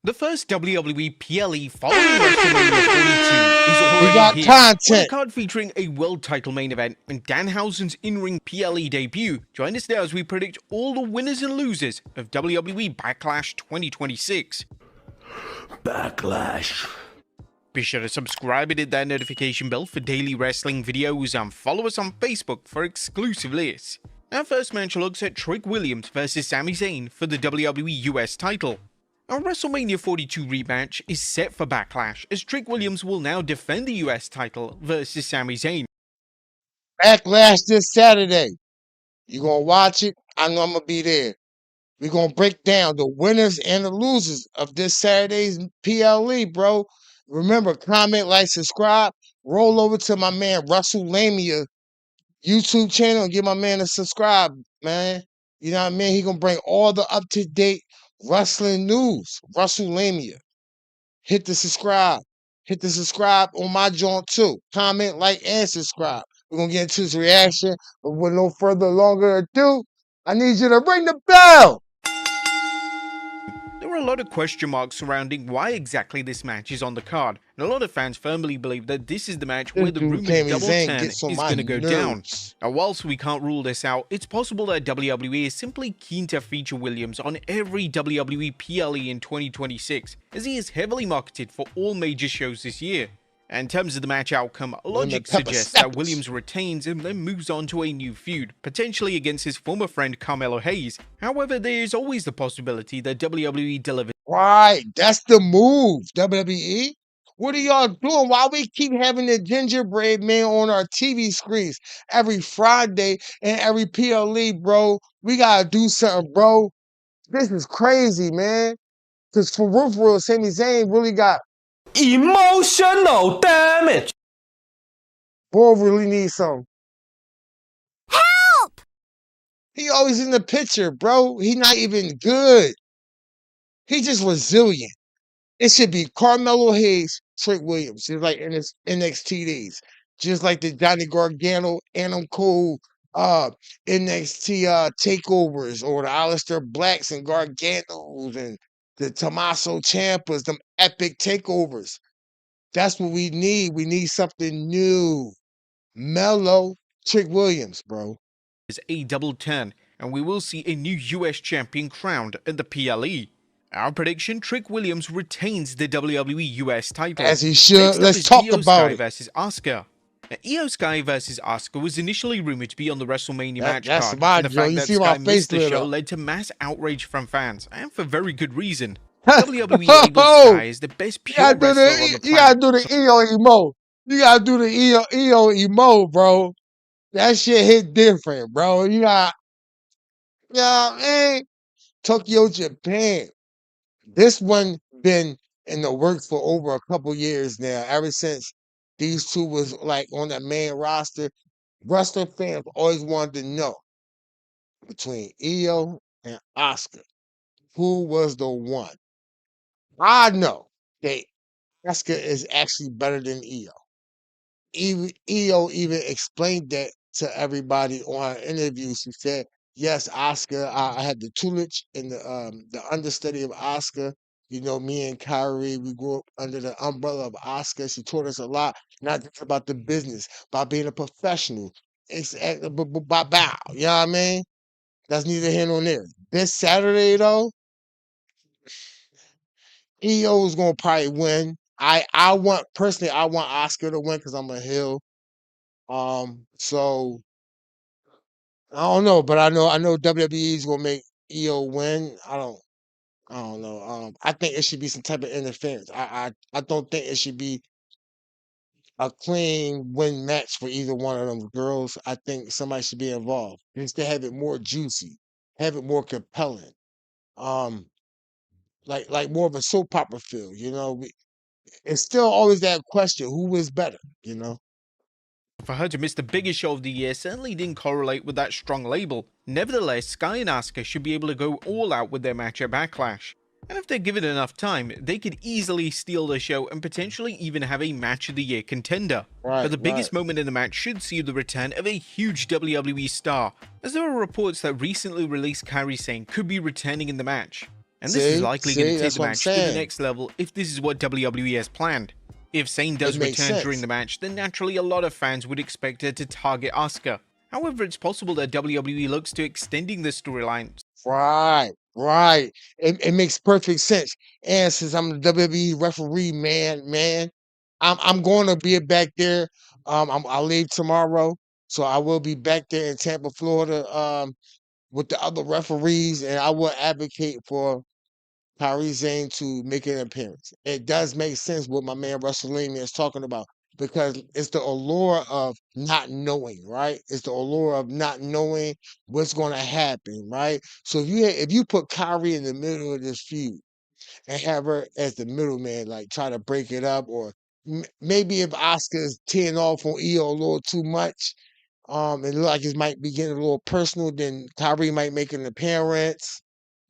The first WWE PLE following WrestleMania 42 is already got here, content. with a card featuring a world title main event and Danhausen's in-ring PLE debut. Join us now as we predict all the winners and losers of WWE Backlash 2026. Backlash. Be sure to subscribe and hit that notification bell for daily wrestling videos and follow us on Facebook for exclusive lists. Our first match looks at Trick Williams vs Sami Zayn for the WWE US title. Our WrestleMania 42 rematch is set for Backlash, as Trick Williams will now defend the US title versus Sami Zayn. Backlash this Saturday. You gonna watch it? I know I'm gonna be there. We're gonna break down the winners and the losers of this Saturday's PLE, bro. Remember, comment, like, subscribe. Roll over to my man Russell Lamia YouTube channel and give my man a subscribe, man. You know what I mean? He gonna bring all the up-to-date wrestling news. Russell Lamia. Hit the subscribe. Hit the subscribe on my joint too. Comment, like, and subscribe. We're gonna get into his reaction, but with no further longer ado, I need you to ring the bell. There are a lot of question marks surrounding why exactly this match is on the card, and a lot of fans firmly believe that this is the match where the rumored double turn is going to go down. Now, whilst we can't rule this out, it's possible that WWE is simply keen to feature Williams on every WWE PLE in 2026, as he is heavily marketed for all major shows this year. In terms of the match outcome, logic suggests that Williams retains and then moves on to a new feud, potentially against his former friend Carmelo Hayes. However, there is always the possibility that WWE delivers. Right, that's the move, WWE. What are y'all doing? Why we keep having the gingerbread man on our TV screens every Friday and every PLE, bro? We gotta do something, bro. This is crazy, man. Cause for real, Sami Zayn really got Emotional damage. boy really needs some. Help! He always in the picture, bro. He not even good. He just resilient. It should be Carmelo Hayes, Trick Williams, just like in his NXT days. Just like the Johnny Gargano, Adam Cole, NXT takeovers, or the Aleister Blacks and Garganos and the Tommaso Ciampas, them epic takeovers. That's what we need. We need something new. Mellow Trick Williams, bro. a double turn, and we will see a new US champion crowned in the PLE. Our prediction: Trick Williams retains the WWE US title. As he should. Next up Let's is talk Io about Sky it. versus Asuka. Now, Io Sky versus Asuka was initially rumored to be on the WrestleMania match That's card, my and the joke. fact You that see my Sky face missed the lit show up. led to mass outrage from fans, and for very good reason. WWE labeled Sky as the best pure wrestler on the You gotta do planet. the EO emo. You gotta do the EO emo, bro. That shit hit different, bro. You got, yeah, man. Tokyo, Japan. This one been in the works for over a couple years now. Ever since these two was like on the main roster, wrestling fans always wanted to know between Io and Asuka, who was the one. I know that Asuka is actually better than Io. Even Io even explained that to everybody on her interview. She said, "Yes, Oscar. I had the tutelage and the understudy of Oscar. You know, me and Kyrie, we grew up under the umbrella of Oscar. She taught us a lot, not just about the business, about being a professional. It's bow. You know what I mean? That's neither here nor there. This Saturday though, EO is gonna probably win. I want personally, I want Oscar to win because I'm a heel. So I don't know, but I know WWE is gonna make EO win. I don't know. I think it should be some type of interference. I don't think it should be a clean win match for either one of them girls. I think somebody should be involved. Just to have it more juicy, have it more compelling. Um, like more of a soap opera feel, you know. It's still always that question, who is better, you know? For her to miss the biggest show of the year certainly didn't correlate with that strong label. Nevertheless, Sky and Asuka should be able to go all out with their match at Backlash. And if they're given enough time, they could easily steal the show and potentially even have a match of the year contender. But the biggest moment in the match should see the return of a huge WWE star, as there are reports that recently released Kairi Sane could be returning in the match. And this is likely going to take that's the what I'm match to the saying. next level if this is what WWE has planned. If Cena does return during the match, then naturally a lot of fans would expect her to target Asuka. However, it's possible that WWE looks to extending the storyline. Right. It makes perfect sense. And since I'm the WWE referee, man, I'm going to be back there. I'll leave tomorrow, so I will be back there in Tampa, Florida, with the other referees, and I will advocate for Kyrie Sane to make an appearance. It does make sense what my man WrestleMania is talking about because it's the allure of not knowing, right? It's the allure of not knowing what's going to happen, right? So if you put Kyrie in the middle of this feud and have her as the middleman, like try to break it up, or maybe if Oscar's teeing off on EO a little too much, it look like it might be getting a little personal, then Kyrie might make an appearance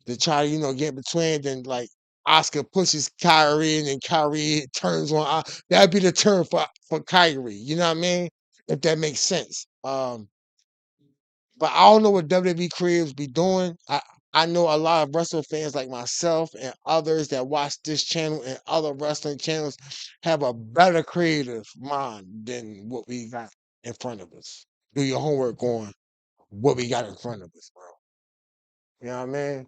to try to, get in between, then like Oscar pushes Kyrie and then Kyrie turns on. That'd be the turn for Kyrie. You know what I mean? If that makes sense. But I don't know what WWE creators be doing. I know a lot of wrestling fans like myself and others that watch this channel and other wrestling channels have a better creative mind than what we got in front of us. Do your homework on what we got in front of us, bro. You know what I mean?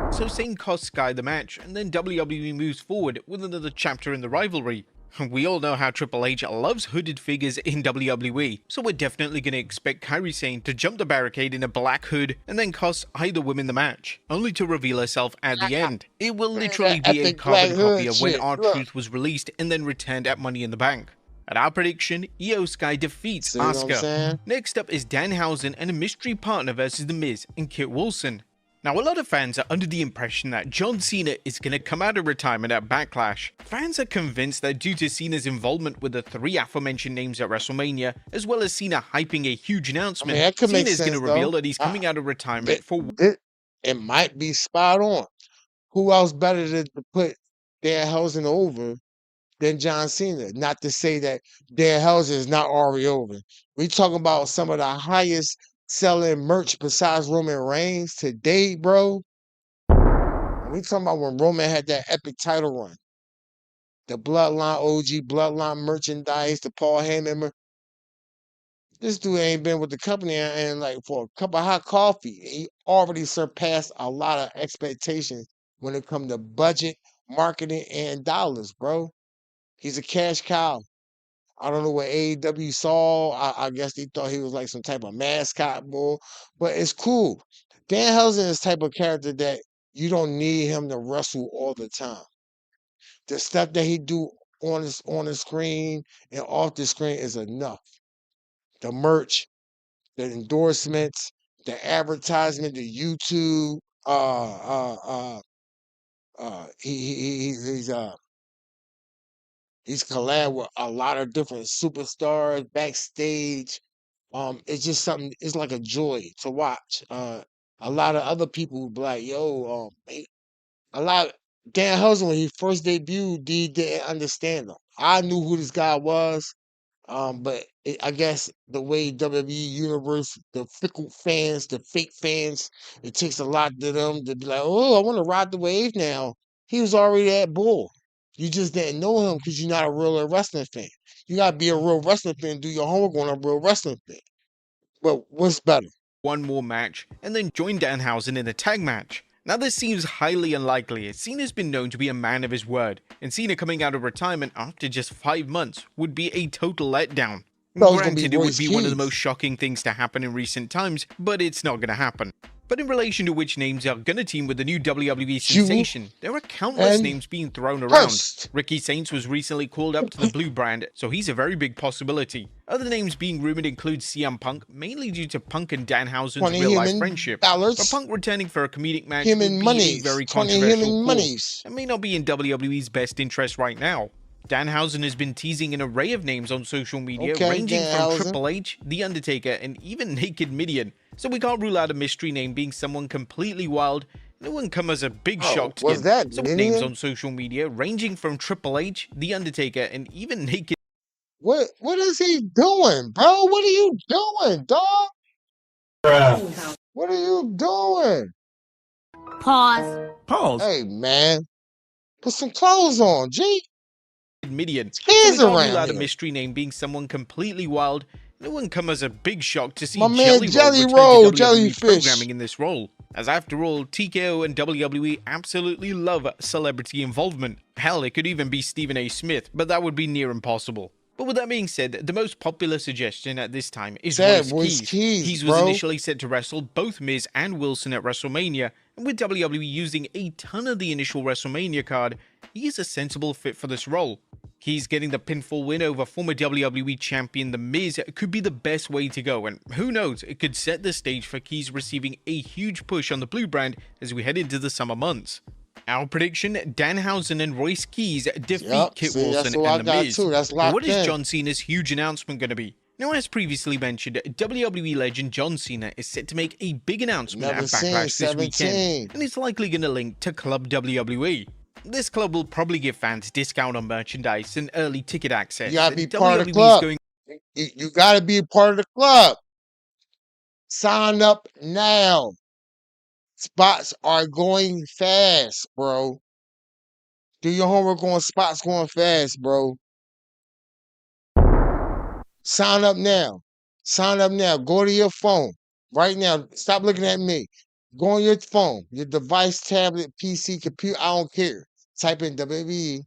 So Sane costs Sky the match, and then WWE moves forward with another chapter in the rivalry. We all know how Triple H loves hooded figures in WWE, so we're definitely going to expect Kairi Sane to jump the barricade in a black hood and then cost either women the match, only to reveal herself at the end. It will literally be a carbon copy of when R-Truth was released and then returned at Money in the Bank. At our prediction, Io Sky defeats Asuka. Next up is Danhausen and a mystery partner versus The Miz and Kit Wilson. Now, a lot of fans are under the impression that John Cena is going to come out of retirement at Backlash. Fans are convinced that due to Cena's involvement with the three aforementioned names at WrestleMania, as well as Cena hyping a huge announcement, Cena is going to reveal that he's coming out of retirement it might be spot on. Who else better to put Danhausen over than John Cena? Not to say that Danhausen is not already over. We talking about some of the highest selling merch besides Roman Reigns today, bro. We talking about when Roman had that epic title run. The Bloodline OG, Bloodline merchandise, the Paul Heyman. This dude ain't been with the company and like for a cup of hot coffee. He already surpassed a lot of expectations when it comes to budget, marketing, and dollars, bro. He's a cash cow. I don't know what AEW saw. I guess they thought he was like some type of mascot bull, but it's cool. Danhausen is the type of character that you don't need him to wrestle all the time. The stuff that he do on the screen and off the screen is enough. The merch, the endorsements, the advertisement, the YouTube. He's collab with a lot of different superstars backstage. It's just something. It's like a joy to watch. A lot of other people would be like, "Yo, a lot." Dan Hudson when he first debuted, he didn't understand him. I knew who this guy was, but I guess the way WWE Universe, the fickle fans, the fake fans, it takes a lot to them to be like, "Oh, I want to ride the wave now." He was already that bull. You just didn't know him because you're not a real wrestling fan. You gotta be a real wrestling fan, do your homework on a real wrestling fan. But what's better? One more match, and then join Danhausen in a tag match. Now this seems highly unlikely, as Cena's been known to be a man of his word, and Cena coming out of retirement after just 5 months would be a total letdown. Granted, it would be one of the most shocking things to happen in recent times, but it's not going to happen. But in relation to which names are going to team with the new WWE sensation, there are countless names being thrown around. Ricky Saints was recently called up to the Blue brand, so he's a very big possibility. Other names being rumored include CM Punk, mainly due to Punk and Danhausen's real-life friendship. But Punk returning for a comedic match would be a very controversial call, and may not be in WWE's best interest right now. Danhausen has been teasing an array of names on social media, ranging from Triple H, The Undertaker, and even Naked Mideon. So we can't rule out a mystery name being someone completely wild. It wouldn't come as a big shock to him. So names on social media, ranging from Triple H, The Undertaker, and even Naked. What is he doing, bro? What are you doing, dog? What are you doing? Pause. Hey, man. Put some clothes on, G. Midian, so Kids we can't rule around out a here. mystery name being someone completely wild. It wouldn't come as a big shock to see My man Jelly Jelly Roll return to WWE Jellyfish. programming in this role, as after all, TKO and WWE absolutely love celebrity involvement. Hell, it could even be Stephen A. Smith, but that would be near impossible. But with that being said, the most popular suggestion at this time is Royce Keys. Keys was initially set to wrestle both Miz and Wilson at WrestleMania, and with WWE using a ton of the initial WrestleMania card, he is a sensible fit for this role. Keys getting the pinfall win over former WWE champion The Miz could be the best way to go, and who knows, it could set the stage for Keys receiving a huge push on the blue brand as we head into the summer months. Our prediction, Danhausen and Royce Keys defeat Kit Wilson and The Miz. But what is John Cena's huge announcement going to be? Now, as previously mentioned, WWE legend John Cena is set to make a big announcement at Backlash this weekend, and it's likely going to link to Club WWE. This club will probably give fans discount on merchandise and early ticket access. You gotta be part of the club. You gotta be a part of the club. Sign up now. Spots are going fast, bro. Do your homework on spots going fast, bro. Sign up now. Sign up now. Go to your phone right now. Stop looking at me. Go on your phone, your device, tablet, PC, computer. I don't care. Type in WWEclub.com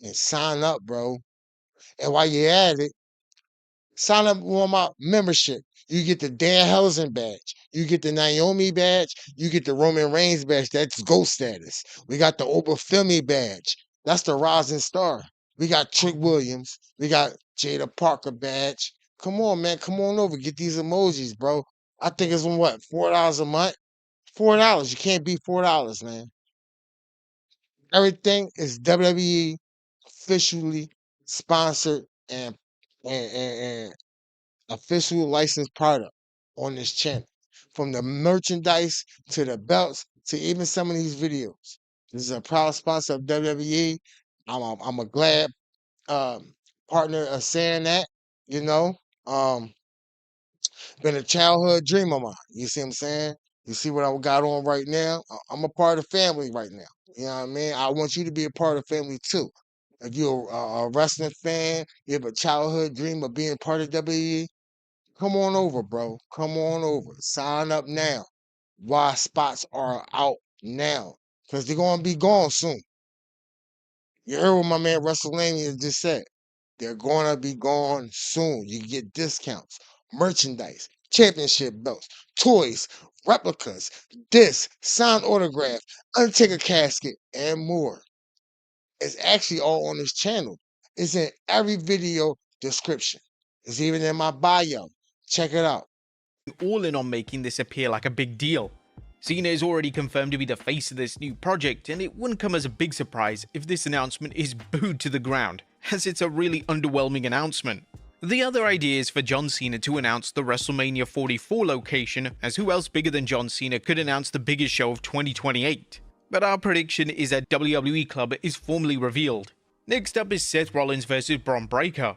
and sign up, bro. And while you're at it, sign up on my membership. You get the Dan Housen badge. You get the Naomi badge. You get the Roman Reigns badge. That's GOAT status. We got the Obafemi badge. That's the Rising Star. We got Trick Williams. We got Jada Parker badge. Come on, man. Come on over. Get these emojis, bro. I think it's what, $4 a month? $4. You can't beat $4, man. Everything is WWE officially sponsored and official licensed product on this channel. From the merchandise to the belts to even some of these videos. This is a proud sponsor of WWE. I'm a glad partner of saying that, you know. Been a childhood dream of mine. You see what I'm saying? You see what I got on right now? I'm a part of the family right now. You know what I mean? I want you to be a part of the family too. If you're a wrestling fan, you have a childhood dream of being part of WWE, come on over, bro. Come on over. Sign up now. Why spots are out now? Because they're going to be gone soon. You heard what my man WrestleMania just said. They're going to be gone soon. You get discounts, merchandise, championship belts, toys, replicas, discs, signed autograph, Undertaker casket, and more. It's actually all on this channel. It's in every video description. It's even in my bio. Check it out. All in on making this appear like a big deal. Cena is already confirmed to be the face of this new project, and it wouldn't come as a big surprise if this announcement is booed to the ground, as it's a really underwhelming announcement. The other idea is for John Cena to announce the WrestleMania 44 location, as who else bigger than John Cena could announce the biggest show of 2028? But our prediction is that WWE Club is formally revealed. Next up is Seth Rollins vs Bron Breakker.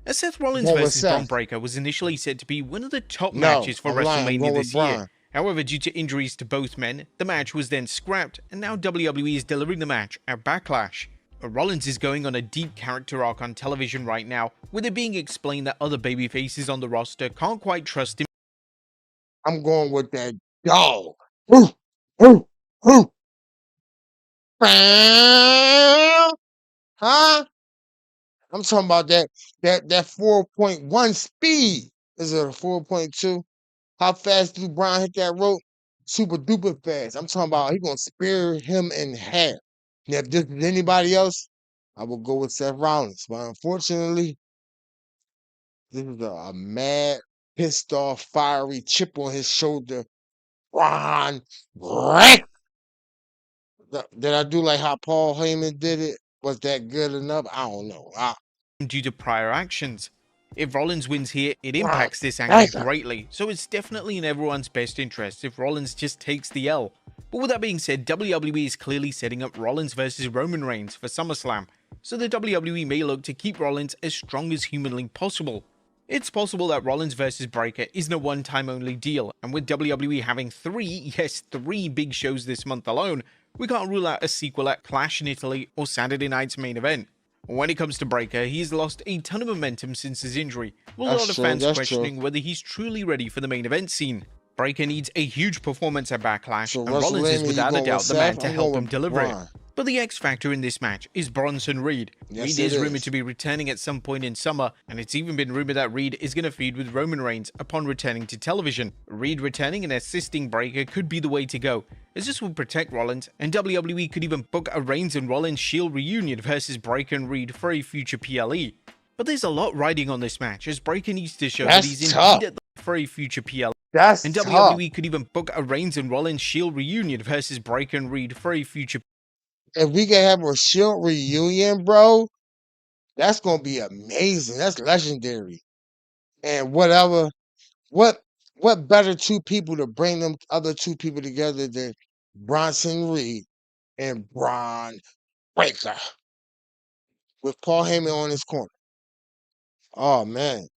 As Seth Rollins vs Bron Breakker was initially said to be one of the top matches for WrestleMania this year. However, due to injuries to both men, the match was then scrapped, and now WWE is delivering the match at Backlash. Rollins is going on a deep character arc on television right now, with it being explained that other babyfaces on the roster can't quite trust him. I'm going with that dog. Huh? I'm talking about that 4.1 speed. Is it a 4.2? How fast do Brian hit that rope? Super duper fast. I'm talking about he gonna spear him in half. Now, if this is anybody else, I will go with Seth Rollins. But unfortunately, this is a mad, pissed off, fiery chip on his shoulder. Ron Breakker. Did I do like how Paul Heyman did it? Was that good enough? I don't know. Due to prior actions. If Rollins wins here, it impacts this angle greatly, so it's definitely in everyone's best interest if Rollins just takes the L. But with that being said, WWE is clearly setting up Rollins vs Roman Reigns for SummerSlam, so the WWE may look to keep Rollins as strong as humanly possible. It's possible that Rollins vs Breakker isn't a one-time only deal, and with WWE having three big shows this month alone, we can't rule out a sequel at Clash in Italy or Saturday Night's main event. When it comes to Breakker, he's lost a ton of momentum since his injury, with a lot of fans questioning whether he's truly ready for the main event scene. Breakker needs a huge performance at Backlash, and Rollins is without a doubt the man to help him deliver it. But the X factor in this match is Bronson Reed. Reed is rumored to be returning at some point in summer, and it's even been rumored that Reed is going to feud with Roman Reigns upon returning to television. Reed returning and assisting Breakker could be the way to go, as this would protect Rollins, and WWE could even book a Reigns and Rollins Shield reunion versus Breakker and Reed for a future PLE. But there's a lot riding on this match, as Breakker needs to show that he's indeed at the for a future PLE. And WWE could even book a Reigns and Rollins Shield reunion versus Breakker and Reed for a future. If we can have a Shield reunion, bro, that's gonna be amazing. That's legendary. And what better two people to bring them other two people together than Bronson Reed and Braun Breakker with Paul Heyman on his corner? Oh man.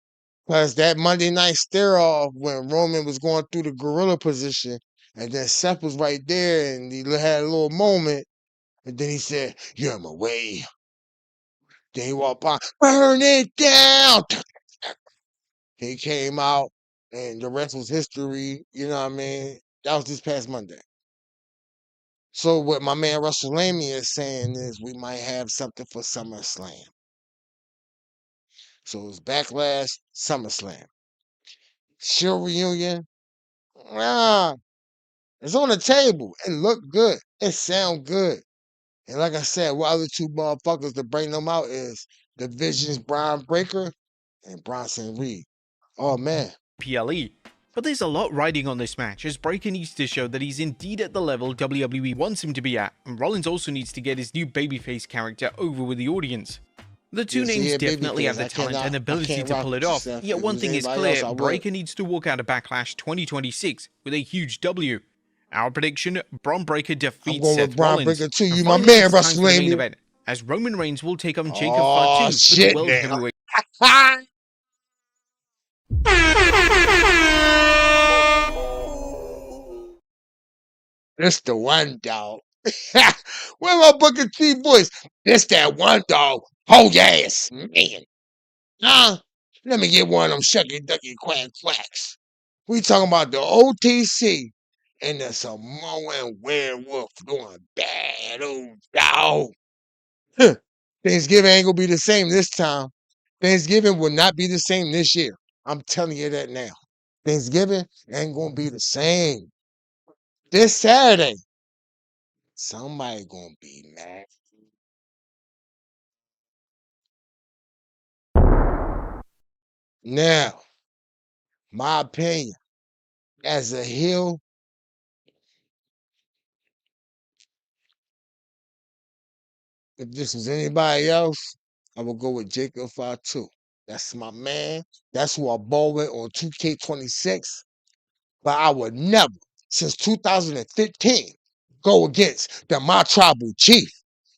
Because that Monday night stare-off when Roman was going through the gorilla position, and then Seth was right there, and he had a little moment, and then he said, "You're in my way." Then he walked by, "Burn it down." He came out, and the rest was history. You know what I mean? That was this past Monday. So what my man WrestleMania is saying is we might have something for SummerSlam. So it's Backlash, SummerSlam. Shield reunion. Ah, it's on the table. It looked good. It sound good. And like I said, what other two motherfuckers to bring them out is the Vision's Braun Breakker and Bronson Reed. Oh man. PLE. But there's a lot riding on this match, as Breakker needs to show that he's indeed at the level WWE wants him to be at, and Rollins also needs to get his new babyface character over with the audience. The two names definitely have the talent and ability to pull it off, yet one thing is clear, Breakker needs to walk out of Backlash 2026 with a huge W. Our prediction, Braun Breakker defeats Seth Rollins. Too. You my man, WrestleMania. As Roman Reigns will take on Jacob Fatu for the World Heavyweight. This the one, dog. Where my Booker T voice? This that one, dog. Oh yes, man. Let me get one of them shucky ducky quack quacks. We talking about the OTC and the Samoan werewolf doing bad, old dog. Thanksgiving ain't gonna be the same this time. Thanksgiving will not be the same this year. I'm telling you that now. Thanksgiving ain't gonna be the same. This Saturday, somebody gonna be mad. Now, my opinion, as a heel, if this was anybody else, I would go with Jacob Fatu. That's my man. That's who I ball with on 2K26. But I would never, since 2015, go against my tribal chief.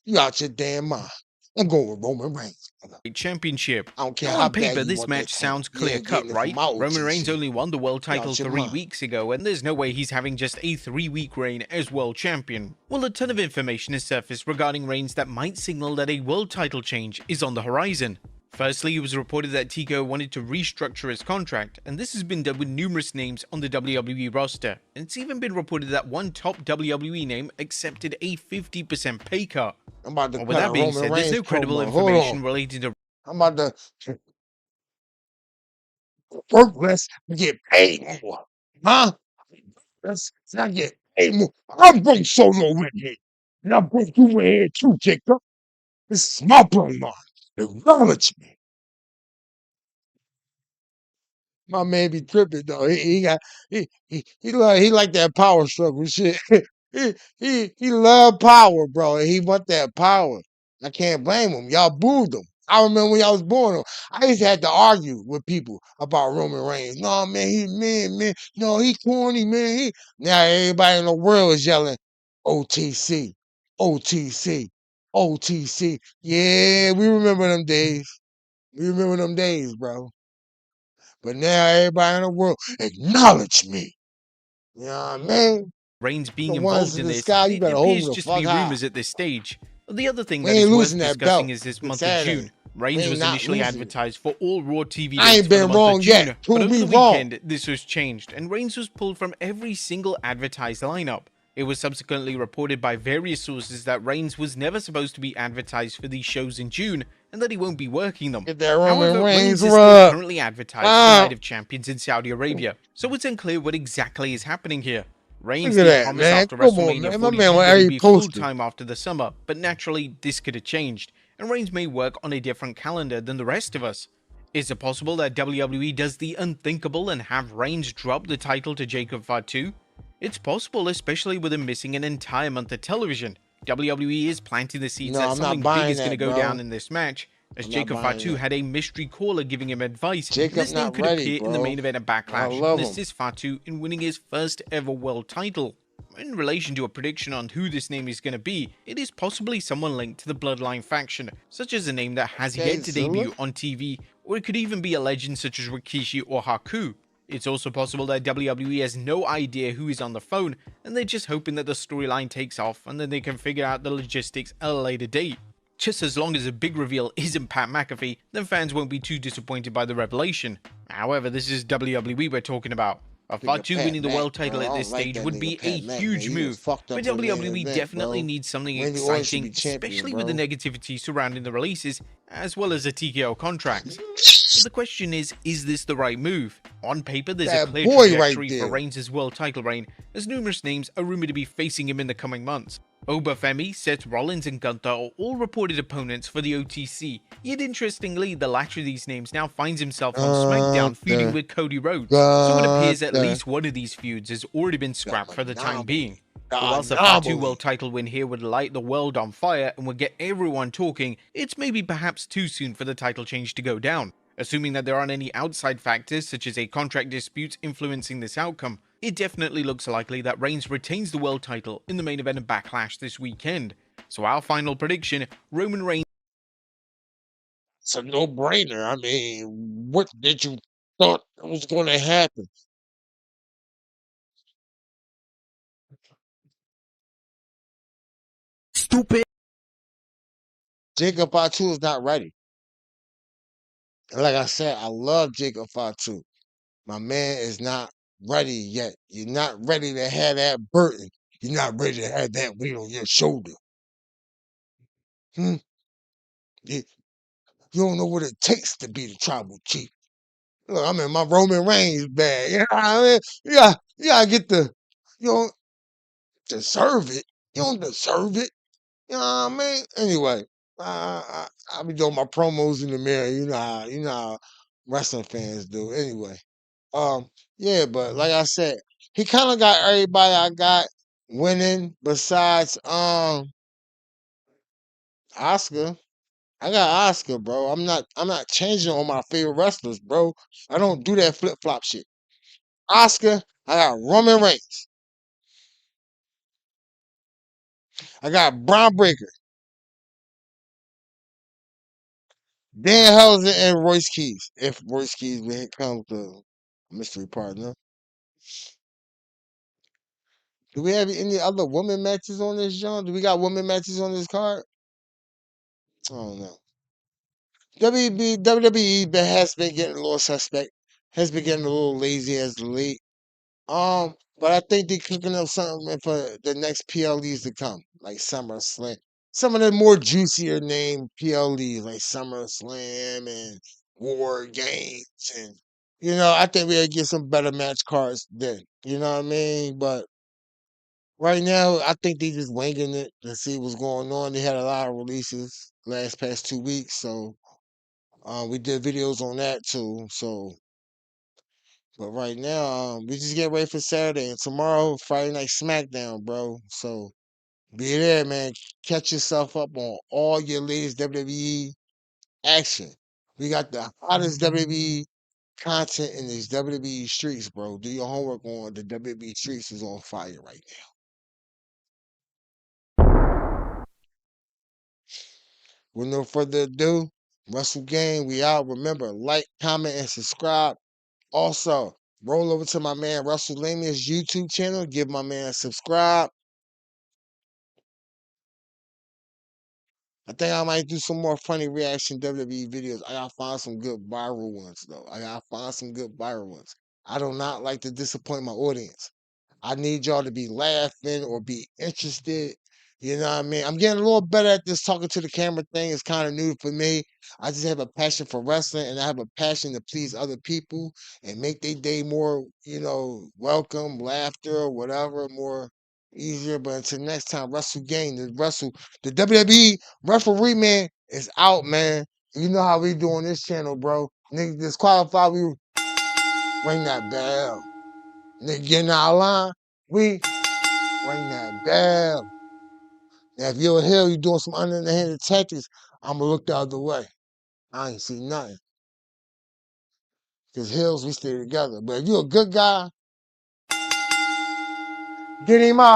You out your damn mind. I'm going with Roman Reigns. Championship. I don't care now how on paper, bad this match sounds clear-cut, right? Roman Reigns only won the world title 3 weeks ago, and there's no way he's having just a 3-week reign as world champion. Well, a ton of information has surfaced regarding Reigns that might signal that a world title change is on the horizon. Firstly, it was reported that Tico wanted to restructure his contract, and this has been done with numerous names on the WWE roster. And it's even been reported that one top WWE name accepted a 50% pay cut. With that being said, there's no credible information related to. I'm about to work less and get paid more. Huh? Let's not get paid more. I'm broke solo with it. And I'm broke you with here too, Jacob. This is my bloodline. Acknowledge me. My man be tripping though. He like that power struggle shit. he love power, bro. And he want that power. I can't blame him. Y'all booed him. I remember when y'all was born. I used to have to argue with people about Roman Reigns. No, man, he man. No, he corny, man. Now everybody in the world is yelling OTC, OTC, OTC. Yeah, we remember them days. We remember them days, bro. But now everybody in the world acknowledge me. You know what I mean? Reigns being The ones involved in in the this, sky, you it better hold appears me the just to fuck be high. rumors at this stage. The other thing We that ain't is losing worth that belt discussing is this month of Saturday. June. Reigns was not initially losing it. advertised for all Raw TV I dates ain't for the been month wrong of June, yet. but Prove over me the wrong. weekend, this was changed, and Reigns was pulled from every single advertised lineup. It was subsequently reported by various sources that Reigns was never supposed to be advertised for these shows in June, and that he won't be working them. Get that Roman However, Reigns Reigns is still rub. currently advertised for Night of Champions in Saudi Arabia, so it's unclear what exactly is happening here. Reigns Look at did that, promise man. after Come on, WrestleMania man. My 42 man was that already he'd be posted. full-time after the summer, but naturally this could have changed, and Reigns may work on a different calendar than the rest of us. Is it possible that WWE does the unthinkable and have Reigns drop the title to Jacob Fatu? It's possible, especially with him missing an entire month of television. WWE is planting the seeds that something big is going to go down in this match, as Jacob Fatu had a mystery caller giving him advice. This name could appear in the main event of Backlash and assist Fatu in winning his first ever world title. In relation to a prediction on who this name is going to be, it is possibly someone linked to the Bloodline faction, such as a name that has yet to debut on TV, or it could even be a legend such as Rikishi or Haku. It's also possible that WWE has no idea who is on the phone, and they're just hoping that the storyline takes off and then they can figure out the logistics at a later date. Just as long as a big reveal isn't Pat McAfee, then fans won't be too disappointed by the revelation. However, this is WWE we're talking about. Fatu winning the world title at this stage would be a huge move, but WWE definitely needs something exciting, especially with the negativity surrounding the releases, as well as the TKO contracts. But the question is this the right move? On paper, there's a clear trajectory for Reigns' world title reign, as numerous names are rumored to be facing him in the coming months. Obafemi, Seth Rollins, and Gunther are all reported opponents for the OTC, yet interestingly, the latter of these names now finds himself on SmackDown feuding with Cody Rhodes, so it appears at least one of these feuds has already been scrapped for the time being. But whilst the Fatu world title win here would light the world on fire and would get everyone talking, it's maybe perhaps too soon for the title change to go down. Assuming that there aren't any outside factors such as a contract dispute influencing this outcome, it definitely looks likely that Reigns retains the world title in the main event of Backlash this weekend. So our final prediction, Roman Reigns... It's a no-brainer. I mean, what did you thought was going to happen? Stupid. Jacob Fatu is not ready. And like I said, I love Jacob Fatu. My man is not ready yet. You're not ready to have that burden. You're not ready to have that weight on your shoulder. You don't know what it takes to be the tribal chief. Look, I'm in my Roman Reigns bag. You know what I mean? You gotta get you don't deserve it. You don't deserve it. You know what I mean? Anyway, I be doing my promos in the mirror. You know how wrestling fans do. Anyway, yeah, but like I said, he kind of got everybody I got winning besides Asuka. I got Asuka, bro. I'm not changing on my favorite wrestlers, bro. I don't do that flip flop shit. Asuka, I got Roman Reigns. I got Braun Breaker, Dan Housen, and Royce Keys. If Royce Keys becomes the mystery partner. Do we have any other women matches on this, John? Do we got women matches on this card? I don't know. WWE has been getting a little suspect. Has been getting a little lazy as of late. But I think they're cooking up something for the next PLEs to come, like SummerSlam. Some of the more juicier name PLEs, like SummerSlam and War Games, and I think we'll get some better match cards then. You know what I mean? But right now, I think they just winging it to see what's going on. They had a lot of releases past 2 weeks, so we did videos on that too. So, but right now, we just get ready for Saturday and tomorrow, Friday Night SmackDown, bro. So be there, man. Catch yourself up on all your latest WWE action. We got the hottest WWE content in these WWE streets, bro. Do your homework on the WWE streets is on fire right now. With no further ado, Wrestle Gang, we out. Remember, like, comment, and subscribe. Also, roll over to my man WrestleMania's YouTube channel. Give my man a subscribe. I think I might do some more funny reaction WWE videos. I gotta find some good viral ones, though. I do not like to disappoint my audience. I need y'all to be laughing or be interested. You know what I mean? I'm getting a little better at this talking to the camera thing. It's kind of new for me. I just have a passion for wrestling and I have a passion to please other people and make their day more, welcome, laughter, or whatever, more easier. But until next time, Wrestle Gang, the WWE referee man is out, man. You know how we do on this channel, bro. Nigga disqualified, we ring that bell. Nigga getting out of line, we ring that bell. Now, if you're a heel, you're doing some underhanded tactics, I'm going to look the other way. I ain't see nothing. Because heels, we stay together. But if you're a good guy, get him out.